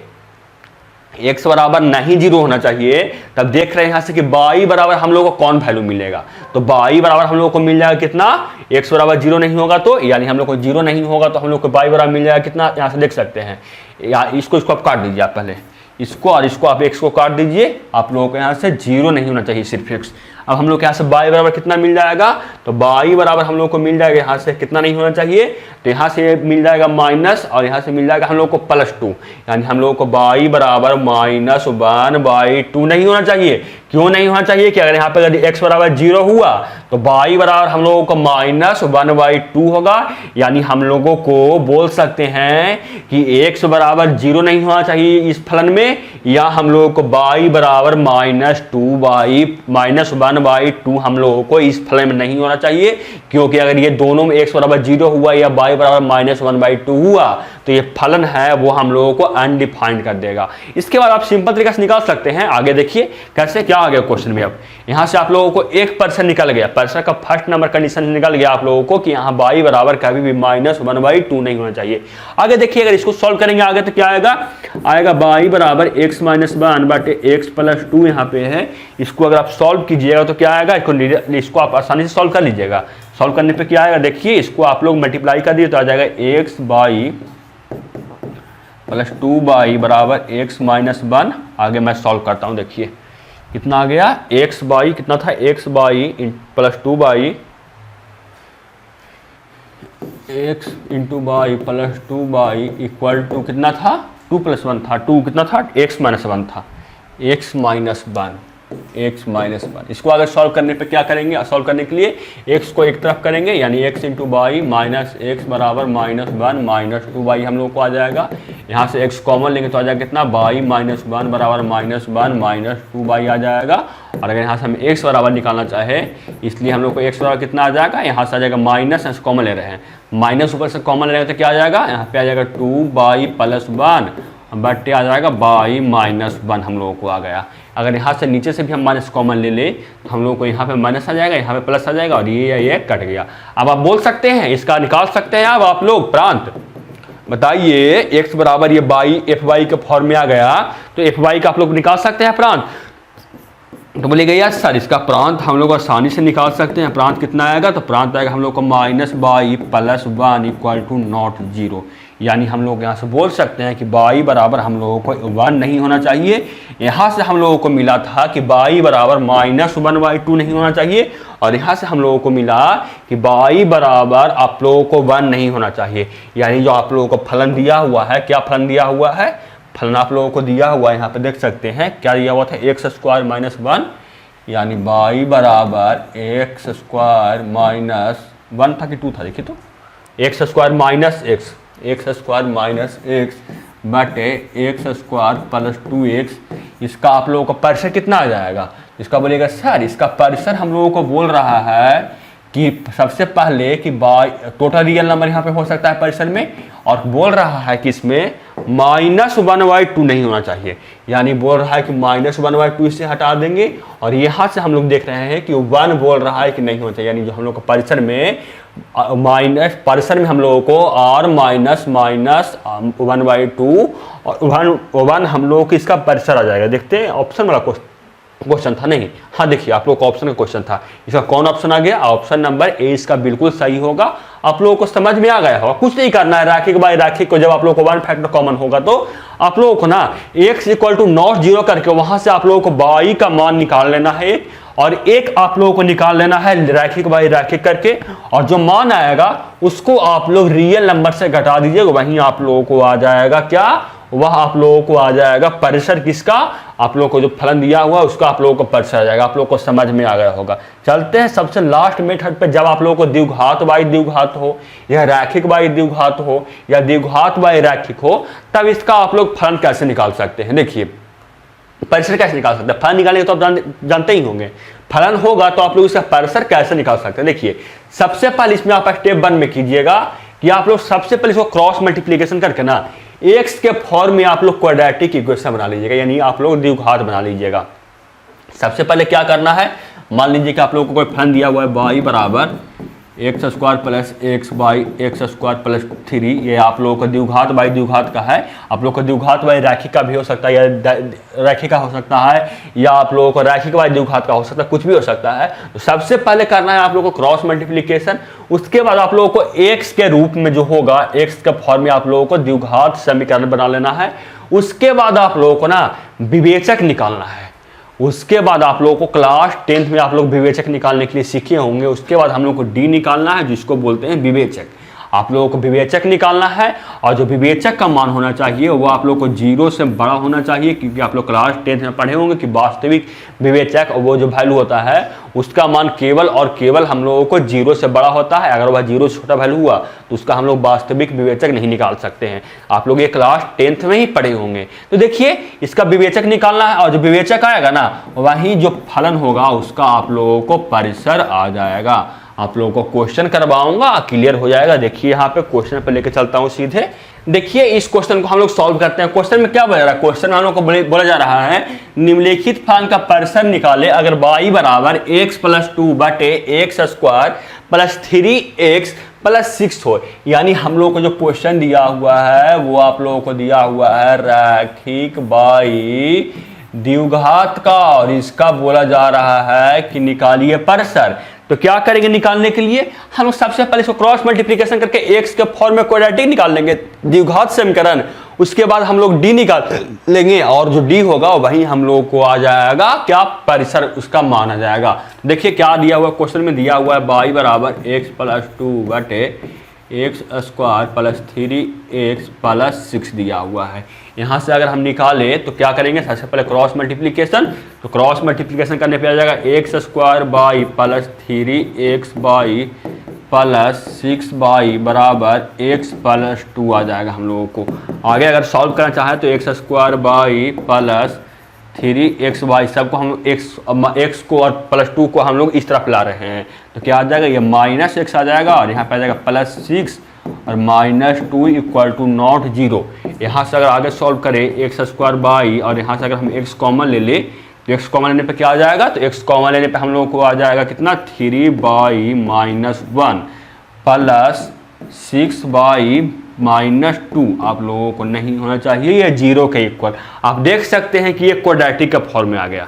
x बराबर नहीं 0 होना चाहिए। तब देख रहे हैं यहाँ से कि y बराबर हम लोग को कौन वैल्यू मिलेगा, तो y बराबर हम लोग को मिल जाएगा कितना, x बराबर 0 नहीं होगा तो, यानी हम लोग को 0 नहीं होगा तो हम लोग को y बराबर मिल जाएगा कितना, यहाँ से देख सकते हैं। या इसको आप काट दीजिए, आप पहले इसको और इसको आप x को काट दीजिए, आप लोगों को यहाँ से 0 नहीं होना चाहिए, सिर्फ x। अब हम लोग यहाँ से y बराबर कितना मिल जाएगा, तो y बराबर हम लोग को मिल जाएगा यहाँ से कितना नहीं होना चाहिए, तो यहाँ से मिल जाएगा माइनस और यहाँ से मिल जाएगा हम लोग को +2। यानी हम लोग को y बराबर -1/2 नहीं होना चाहिए। क्यों नहीं होना चाहिए कि अगर यहाँ पे यदि x बराबर 0 हुआ तो y बराबर हम लोगों को -1/2 होगा। यानी हम लोगों को बोल सकते हैं कि x बराबर 0 नहीं होना चाहिए इस फलन में, या हम लोगों को y बराबर -1/2 हम लोगों को इस फलन में नहीं होना चाहिए। क्योंकि अगर ये दोनों में x बराबर 0 हुआ या y बराबर -1/2 हुआ तो ये फलन है वो हम लोगों को अनडिफाइंड कर देगा। इसके बाद आप सिंपल तरीके से निकाल सकते हैं। आगे देखिए कैसे, क्या आ गया क्वेश्चन में। अब यहाँ से आप लोगों को एक परिसर निकल गया, परिसर का फर्स्ट नंबर कंडीशन निकल गया आप लोगों को कि यहाँ y बराबर कभी भी -1/2 नहीं होना चाहिए। आगे देखिए अगर इसको सॉल्व करेंगे आगे तो क्या आएगा, y बराबर x - 1 बटे x प्लस 2 यहाँ पे है। इसको अगर आप सॉल्व कीजिएगा तो क्या आएगा, इसको आप आसानी से सॉल्व कर लीजिएगा। सॉल्व करने पे क्या आएगा, देखिए इसको आप लोग मल्टीप्लाई कर दिए तो आ जाएगा x प्लस 2y बराबर x - 1। आगे मैं सॉल्व करता हूँ, देखिए कितना आ गया, x कितना था, x plus 2y, x into y plus 2y equal to कितना था, 2 + 1 था, 2 कितना था, x - 1 था, x - 1। इसको अगर सॉल्व करने पे क्या करेंगे, सॉल्व करने के लिए x को एक तरफ करेंगे, यानी x into y minus x बराबर -1 - 2y हम लोग को आ जाएगा। यहाँ से x कॉमन लेंगे तो आ जाएगा कितना, y - 1 बराबर -1 - 2y आ जाएगा। और अगर यहाँ से हम x बराबर निकालना चाहे, इसलिए हम लोग को x बराबर कितना आ जाएगा, यहाँ से आ जाएगा माइनस, कॉमन ले रहे हैं, माइनस ऊपर से कॉमन ले रहे हैं तो क्या आ जाएगा, यहाँ पे आ जाएगा 2y + 1 बटे आ जाएगा y - 1 हम लोगों को आ गया। अगर यहाँ से नीचे से भी हम माइनस कॉमन ले ले तो हम लोग को यहाँ पे माइनस आ जाएगा, यहाँ पे प्लस आ जाएगा और ये कट गया। अब आप बोल सकते हैं, इसका निकाल सकते हैं अब आप लोग प्रांत। बताइए x बराबर ये एफ वाई के फॉर्म में आ गया तो एफ वाई का आप लोग निकाल सकते हैं प्रांत। तो बोलेगा यार सर इसका प्रांत हम लोग आसानी से निकाल सकते हैं। प्रांत कितना आएगा, तो प्रांत आएगा हम लोग को -y + 1 = नॉट 0। यानी हम लोग यहाँ से बोल सकते हैं कि y बराबर हम लोगों को 1 नहीं होना चाहिए। यहाँ से हम लोगों को मिला था कि y बराबर -1/2 नहीं होना चाहिए, और यहाँ से हम लोगों को मिला कि y बराबर आप लोगों को 1 नहीं होना चाहिए। यानी जो आप लोगों को फलन दिया हुआ है, क्या फलन दिया हुआ है, फलन आप लोगों को दिया हुआ है, यहाँ पे देख सकते हैं क्या दिया हुआ था, x² - 1, यानी y बराबर x² - 1 था कि 2 था, देखिए तो x² - x x square minus x बटे एक्स स्क्वायर प्लस 2x, इसका आप लोगों का परिसर कितना आ जाएगा? इसका बोलेगा सर इसका परिसर हम लोगों को बोल रहा है कि सबसे पहले कि बाई टोटल रियल नंबर यहाँ पे हो सकता है परिसर में, और बोल रहा है कि इसमें -1/2 नहीं होना चाहिए, यानी बोल रहा है कि -1/2 इससे हटा देंगे, और यहाँ से हम लोग देख रहे हैं कि 1 बोल रहा है कि नहीं होना चाहिए, यानी जो हम लोग को परिसर में हम लोगों को r -1/2 और 1 हम लोगों को इसका परिसर आ जाएगा। देखते हैं ऑप्शन वाला क्वेश्चन था नहीं, हाँ देखिए आप लोग का ऑप्शन का क्वेश्चन था, इसका कौन ऑप्शन आ गया? ऑप्शन नंबर ए इसका बिल्कुल सही होगा। आप लोगों को समझ में आ गया होगा, कुछ नहीं करना है, राखी बाई राखी को जब आप लोगों को 1 फैक्टर कॉमन होगा तो आप लोगों को ना x = नॉट 0 करके वहां से आप लोगों को बाई का मान निकाल लेना है और एक आप लोगों को निकाल लेना है रैखिक बाई रैखिक करके, और जो मान आएगा उसको आप लोग रियल नंबर से घटा दीजिएगा, वहीं आप लोगों को आ जाएगा क्या? वह आप लोगों को आ जाएगा परिसर किसका? आप लोगों को जो फलन दिया हुआ है उसका आप लोगों को परिसर आ जाएगा। आप लोगों को समझ में आ गया होगा। चलते हैं सबसे लास्ट मेथड पे, जब आप लोगों को द्विघात बाई द्विघात हो या रैखिक बाई द्विघात हो या द्विघात बाई रैखिक हो, तब इसका आप लोग फलन कैसे निकाल सकते हैं। देखिए परिसर कैसे निकाल सकते हैं, फलन निकालेंगे तो आप जानते ही होंगे, फलन होगा तो आप लोग इसका परिसर कैसे निकाल सकते हैं। देखिए सबसे पहले इसमें आप स्टेप 1 में कीजिएगा कि आप लोग सबसे पहले इसको क्रॉस मल्टीप्लीकेशन करके ना x के फॉर्म में आप लोग क्वाड्रेटिक इक्वेशन बना लीजिएगा, यानी आप लोग द्विघात बना लीजिएगा। सबसे पहले क्या करना है, मान लीजिए कि आप लोगों को कोई फलन दिया हुआ है y बराबर x square plus x by x square plus 3, ये आप लोगों को द्विघात बाई द्विघात का है। आप लोग को द्विघात बाई रैखिक का भी हो सकता है या रैखिक का हो सकता है, या आप लोगों को रैखिक बाई द्विघात का हो सकता है, कुछ भी हो सकता है। तो सबसे पहले करना है आप लोगों को क्रॉस मल्टीप्लिकेशन, उसके बाद आप लोगों को x के रूप में जो होगा x के फॉर्म में आप लोगों को द्विघात समीकरण बना लेना है। उसके बाद आप लोगों को ना विवेचक निकालना है। उसके बाद आप लोगों को क्लास 10th में आप लोग विवेचक निकालने के लिए सीखे होंगे। उसके बाद हम लोग को डी निकालना है, जिसको बोलते हैं विवेचक। आप लोगों को विवेचक निकालना है, और जो विवेचक का मान होना चाहिए वो आप लोग को 0 से बड़ा होना चाहिए, क्योंकि आप लोग क्लास 10th में पढ़े होंगे कि वास्तविक विवेचक वो जो वैल्यू होता है उसका मान केवल और केवल हम लोगों को 0 से बड़ा होता है। अगर वह 0 से छोटा वैल्यू हुआ तो उसका हम लोग वास्तविक विवेचक नहीं निकाल सकते हैं। आप लोग ये क्लास 10th में ही पढ़े होंगे। तो देखिए इसका विवेचक निकालना है, और जो विवेचक आएगा ना वहीं जो फलन होगा उसका आप लोगों को परिसर आ जाएगा। आप लोगों को क्वेश्चन करवाऊंगा, क्लियर हो जाएगा। देखिए यहाँ पे क्वेश्चन पे लेके चलता हूँ सीधे। देखिए इस क्वेश्चन को हम लोग सॉल्व करते हैं। क्वेश्चन में क्या बोला जा रहा है? क्वेश्चन में हम लोग को बोला जा रहा है निम्नलिखित फलन का परिसर निकाले अगर y बराबर x + 2 बटे x square plus 3x plus 6 हो। यानी हम लोग को जो क्वेश्चन दिया हुआ है वो आप लोगों को दिया हुआ है रैखिक बाई द्विघात का, और इसका बोला जा रहा है कि निकालिए परिसर। तो क्या करेंगे निकालने के लिए? हम लोग सबसे पहले इसको क्रॉस मल्टीप्लिकेशन करके x के फॉर्म में क्वाड्रेटिक निकाल लेंगे, द्विघात समीकरण। उसके बाद हम लोग d निकाल लेंगे, और जो d होगा वही हम लोग को आ जाएगा क्या? परिसर, उसका मान आ जाएगा। देखिए क्या दिया हुआ क्वेश्चन में, दिया हुआ है y बराबर x + 2 बटे x square plus 3x plus 6 दिया हुआ है। यहाँ से अगर हम निकाले तो क्या करेंगे? सबसे पहले क्रॉस मल्टीप्लिकेशन। तो क्रॉस मल्टीप्लिकेशन करने पे आ जाएगा x square by plus 3x by plus 6 by बराबर x + 2 आ जाएगा हम लोगों को। आगे अगर सॉल्व करना चाहें तो x square by plus 3x by, सबको हम x को और प्लस 2 को हम लोग इस तरफ ला रहे हैं, तो क्या आ जाएगा? ये -x आ जाएगा, और यहाँ पे आ जाएगा +6 और -2 = नॉट 0। यहाँ से अगर आगे सॉल्व करें एक्स स्क्वायर बाई, और यहाँ से अगर हम x कॉमन ले ले तो x कॉमन लेने पे क्या आ जाएगा? तो x कॉमन लेने पे हम लोगों को आ जाएगा कितना? 3/-1 प्लस 6/-2। आप लोगों को नहीं होना चाहिए ये 0 के इक्वल। आप देख सकते हैं कि ये क्वाड्रेटिक के फॉर्म में आ गया।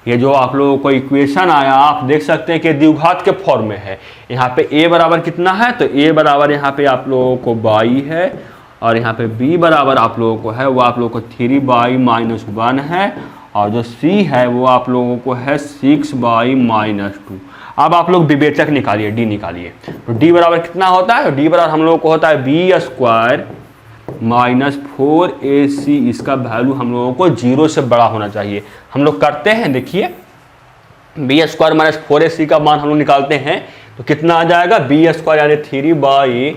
ये जो आप लोगों को इक्वेशन आया आप देख सकते हैं कि द्विघात के फॉर्म में है। यहाँ पे a बराबर कितना है? तो a बराबर यहाँ पे आप लोगों को y है, और यहाँ पे b बराबर आप लोगों को है वो आप लोगों को 3/-1 है, और जो c है वो आप लोगों को है 6/-2। अब आप लोग विवेचक निकालिए, d निकालिए। तो d बराबर कितना होता है? तो d बराबर हम लोगों को होता है b² - 4ac। इसका वैल्यू हम लोगों को 0 से बड़ा होना चाहिए। हम लोग करते हैं, देखिए b² - 4ac का मान हम लोग निकालते हैं तो कितना आ जाएगा? b² यानी 3/4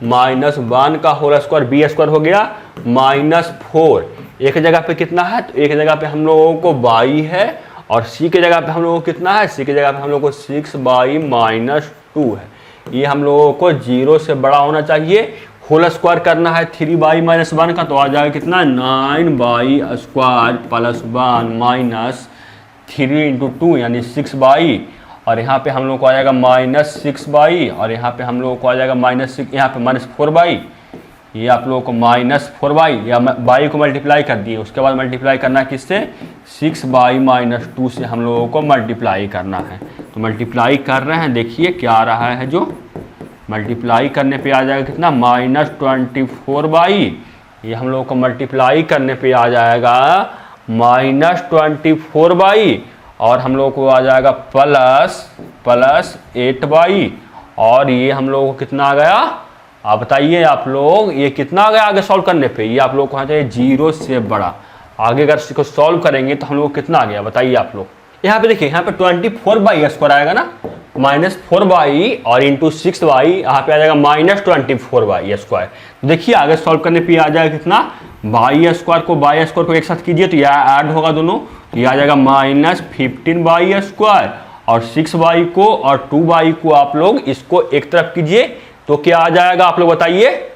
-1 का होल स्क्वायर बी स्क्वायर हो गया -4। एक जगह पे कितना है, तो एक जगह पे हम लोगों को बाई है और सी के जगह पे हम लोगों को कितना है, सी के जगह पे हम लोगों को 6/-2 है। ये हम लोगों को 0 से बड़ा होना चाहिए। होल स्क्वायर करना है 3/-1 का, तो आ जाएगा कितना 9/² + 1 -3 × 2 यानी 6/। और यहाँ पे हम लोग को आ जाएगा -6/। और यहाँ पे हम लोगों को आ जाएगा -6, यहाँ पे -4/। ये आप लोगों को -4/, या बाई को मल्टीप्लाई कर दिए, उसके बाद मल्टीप्लाई करना है किससे, 6/-2 से हम लोगों को मल्टीप्लाई करना है। तो मल्टीप्लाई कर रहे हैं, देखिए क्या आ रहा है, जो मल्टीप्लाई करने पे आ जाएगा कितना -24/। ये हम लोगों को मल्टीप्लाई करने पे आ जाएगा -24/। और हम लोगों को आ जाएगा +8/। और ये हम लोगों को कितना आ गया, आप बताइए आप लोग, ये कितना आ गया आगे सॉल्व करने पे, ये आप लोग को होना चाहिए 0 से बड़ा। आगे अगर इसको सॉल्व करेंगे तो हम लोग को कितना आ गया बताइए आप लोग। यहाँ पे देखिए, यहाँ पे 24/² आएगा ना, -4/, और इंटू 6/, यहाँ पे आ जाएगा -24/²। तो देखिए आगे सॉल्व करने पे आ जाएगा कितना, बाई स्क्वायर को एक साथ कीजिए तो यह ऐड होगा दोनों, ये आ जाएगा -15/²। और 6/, को और 2/, को आप लोग इसको एक तरफ कीजिए तो क्या आ जाएगा आप लोग बताइए।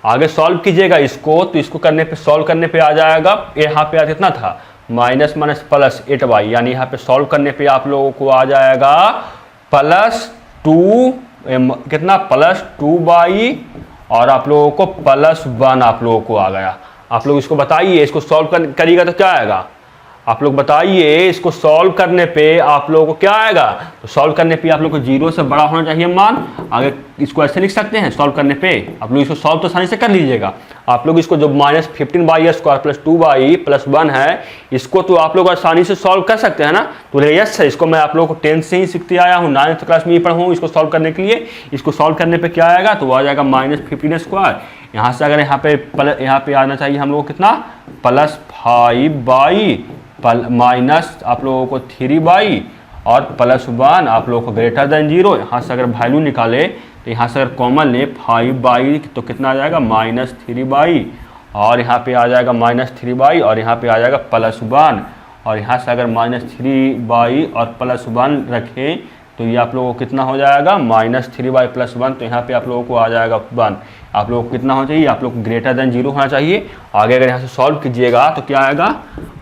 आगे सॉल्व कीजिएगा इसको, तो इसको करने पे सॉल्व करने पे आ जाएगा, यहाँ पे कितना था -+8/, यानी यहाँ पे सॉल्व करने पे आप लोगों को आ जाएगा +2, कितना +2/, और आप लोगों को +1 आप लोगों को आ गया। आप लोग इसको बताइए, इसको सॉल्व करिएगा तो क्या आएगा, आप लोग बताइए। इसको सॉल्व करने पे आप लोगों को क्या आएगा, तो सॉल्व करने पे आप लोग को 0 से बड़ा होना चाहिए मान। आगे इसको ऐसे लिख सकते हैं सॉल्व करने पे, आप लोग इसको सॉल्व तो आसानी से कर लीजिएगा। आप लोग इसको जो -15/² + 2/, + 1 है, इसको तो आप लोग आसानी से सॉल्व कर सकते हैं ना। तो यस सर, इसको मैं आप लोगों को 10th से ही सीखते आया हूँ, 9th क्लास में ही पढ़ा हूँ इसको सॉल्व करने के लिए। इसको सॉल्व करने पे क्या आएगा, तो आ जाएगा -15²। यहाँ से अगर यहाँ पे आना चाहिए हम लोग को कितना, +5/, माइनस आप लोगों को 3/, और +1 आप लोगों को >0। यहाँ से अगर वैल्यू निकाले तो यहाँ से अगर कॉमन ले 5/, तो कितना आ जाएगा -3/, और यहाँ पे आ जाएगा -3/, और यहाँ पे आ जाएगा +1। और यहाँ से अगर -3/, और +1 रखें तो ये आप लोगों को कितना हो जाएगा -3/, +1, तो यहाँ पे आप लोगों को आ जाएगा 1। आप लोगों को कितना होना चाहिए, आप लोग को >0 होना चाहिए। आगे अगर यहाँ से सॉल्व कीजिएगा तो क्या आएगा,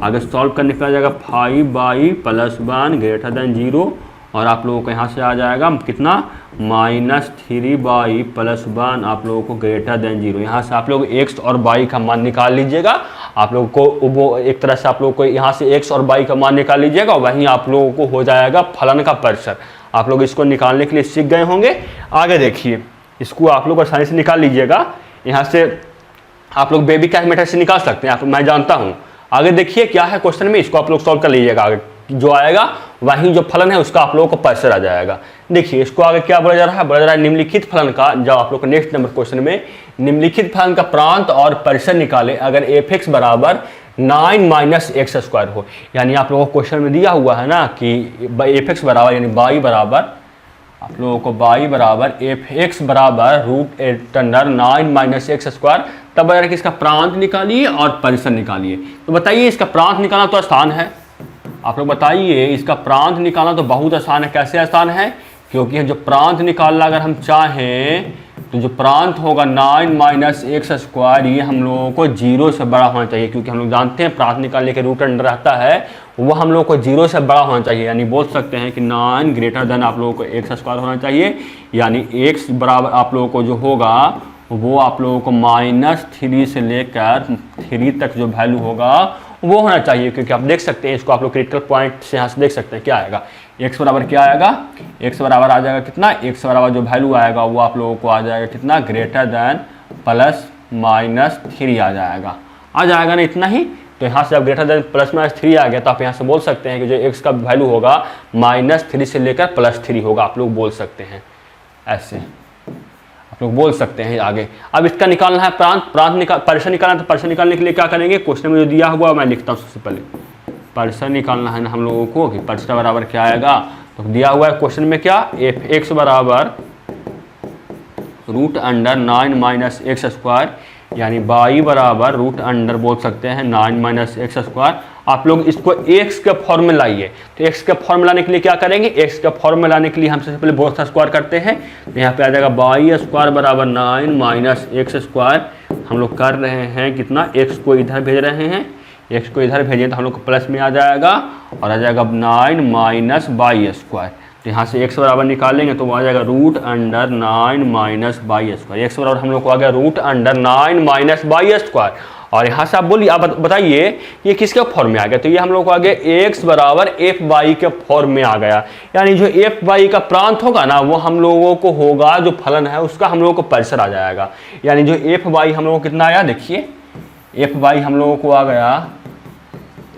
आगे सॉल्व करने पे आ जाएगा 5/, +1 >0, और आप लोगों को यहाँ से आ जाएगा कितना -3/, +1 आप लोगों को >0। यहाँ से आप लोग x और y का मान निकाल लीजिएगा। आप लोगों को वो एक तरह से आप लोगों को यहाँ से x और y का मान निकाल लीजिएगा, वहीं आप लोगों को हो जाएगा फलन का परिसर। आप लोग इसको निकालने के लिए सीख गए होंगे। आगे देखिए, इसको आप लोग आसानी से निकाल लीजिएगा। यहाँ से आप लोग बेबी कैश मेथड से निकाल सकते हैं, मैं जानता हूँ। आगे देखिए क्या है क्वेश्चन में, इसको आप लोग सॉल्व कर लीजिएगा। आगे जो आएगा वहीं जो फलन है उसका आप लोगों को परिसर आ जाएगा। देखिए इसको आगे क्या बोला जा रहा है, बोला जा रहा है निम्नलिखित फलन का, जब आप लोग को नेक्स्ट नंबर क्वेश्चन में निम्नलिखित फलन का प्रांत और परिसर निकाले अगर f(x) बराबर 9 - x² हो। यानी आप लोगों को क्वेश्चन में दिया हुआ है ना कि f(x) बराबर, यानी y बराबर, आप लोगों को y बराबर f(x) बराबर √9 - x²। तब अगर इसका प्रांत निकालिए और परिसर निकालिए। तो बताइए इसका प्रांत निकालना तो आसान है, आप लोग बताइए इसका प्रांत निकालना तो बहुत आसान है। कैसे आसान है, क्योंकि जो प्रांत निकालना अगर हम चाहें तो जो प्रांत होगा 9 - x², ये हम लोगों को 0 से बड़ा होना चाहिए, क्योंकि हम लोग जानते हैं प्रांत निकालने के रूट अंडर रहता है वो हम लोग को 0 से बड़ा होना चाहिए। यानी बोल सकते हैं कि 9 > आप लोगों को x² होना चाहिए। यानी x बराबर आप लोगों को जो होगा वो आप लोगों को -3 से लेकर 3 तक जो वैल्यू होगा वो होना चाहिए। क्योंकि आप देख सकते हैं इसको, आप लोग क्रिटिकल पॉइंट से यहाँ से देख सकते हैं क्या आएगा। x बराबर क्या आएगा, x बराबर आ जाएगा कितना, x बराबर जो वैल्यू आएगा वो आप लोगों को आ जाएगा कितना, >+−3 आ जाएगा ना, इतना ही। तो यहाँ से अब >+−3 आ गया, तो आप यहाँ से बोल सकते हैं कि जो x का वैल्यू होगा -3 से लेकर +3 होगा। आप लोग बोल सकते हैं ऐसे, आप लोग बोल सकते हैं आगे। अब इसका निकालना है परिसर निकालना, तो परिसर निकालने के लिए क्या करेंगे, क्वेश्चन में जो दिया हुआ मैं लिखता हूँ। सबसे पहले परिसर निकालना है ना हम लोगों को, कि परिसर बराबर क्या आएगा। तो दिया हुआ है क्वेश्चन में क्या, f(x) बराबर root under 9 minus X square, यानी y बराबर रूट अंडर बोल सकते हैं 9 माइनस एक्स स्क्वायर। आप लोग इसको x के फॉर्म में लाइए, तो x के फॉर्म में लाने के लिए क्या करेंगे, x के फॉर्म में लाने के लिए हम सबसे पहले बोथ स्क्वायर करते हैं, तो यहाँ पे आ जाएगा y स्क्वायर बराबर 9 माइनस एक्स स्क्वायर। हम लोग कर रहे हैं कितना, x को इधर भेज रहे हैं, x को इधर भेजें तो हम लोग को प्लस में आ जाएगा और आ जाएगा 9 माइनस वाई स्क्वायर। तो यहाँ से x बराबर निकालेंगे तो वो आ जाएगा root under 9 minus Y square. x बराबर हम लोग को आ गया root under 9 minus Y square. और यहाँ से आप बोलिए, आप बताइए ये किसके फॉर्म में आ गया, तो ये हम लोग को आ गया x बराबर एफ वाई के फॉर्म में आ गया। यानी जो एफ वाई का प्रांत होगा ना वो हम लोगों को होगा, जो फलन है उसका हम लोगों को परिसर आ जाएगा। यानी जो एफ वाई हम लोगों को कितना आया, देखिए एफ वाई हम लोगों को आ गया,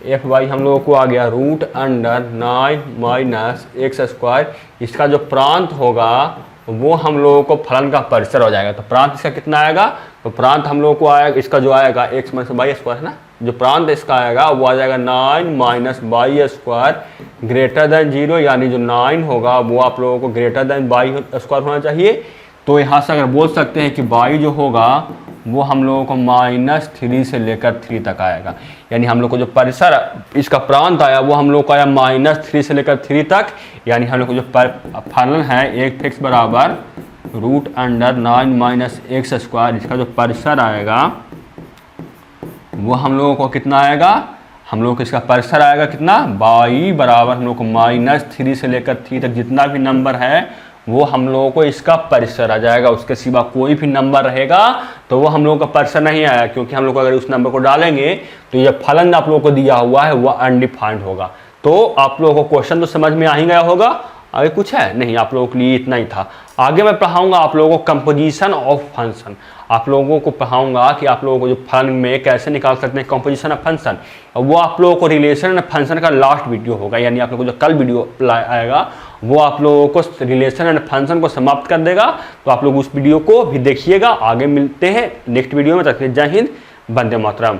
एफ वाई हम लोगों को आ गया root under 9 minus X square. इसका जो प्रांत होगा वो हम लोगों को फलन का परिसर हो जाएगा। तो प्रांत इसका कितना आएगा, तो प्रांत हम लोगों को आएगा, इसका जो आएगा एक्स माइनस वाई स्क्वायर है ना, जो प्रांत इसका आएगा वो आ जाएगा 9 minus Y square greater than 0। यानी जो 9 होगा वो आप लोगों को ग्रेटर देन वाई स्क्वायर होना चाहिए। तो यहाँ से अगर बोल सकते हैं कि वाई जो होगा वो हम लोगों को -3 से लेकर 3 तक आएगा। यानी हम लोग को जो परिसर इसका प्रांत आया वो हम लोग को आया -3 से लेकर 3 तक। यानी हम लोग को जो फलन है एक फिक्स बराबर root under 9 minus X square, इसका जो परिसर आएगा वो हम लोगों को कितना आएगा, हम लोग को इसका परिसर आएगा कितना, y बराबर हम लोग को -3 से लेकर 3 तक जितना भी नंबर है वो हम लोगों को इसका परिसर आ जाएगा। उसके सिवा कोई भी नंबर रहेगा तो वो हम लोगों का परिसर नहीं आया, क्योंकि हम लोग अगर उस नंबर को डालेंगे तो ये फलन आप लोगों को दिया हुआ है वो अनडिफाइंड होगा। तो आप लोगों को क्वेश्चन तो समझ में आ ही गया होगा, आगे कुछ है नहीं, आप लोगों के लिए इतना ही था। आगे मैं पढ़ाऊंगा आप लोगों को कंपोजिशन ऑफ फंक्शन, आप लोगों को पढ़ाऊंगा कि आप लोगों को जो फलन में कैसे निकाल सकते हैं कंपोजिशन ऑफ फंक्शन। वो आप लोगों को रिलेशन एंड फंक्शन का लास्ट वीडियो होगा, यानी आप लोगों को जो कल वीडियो आएगा वो आप लोगों को रिलेशन एंड फंक्शन को समाप्त कर देगा। तो आप लोग उस वीडियो को भी देखिएगा। आगे मिलते हैं नेक्स्ट वीडियो में, तक जय हिंद, वंदे मातरम।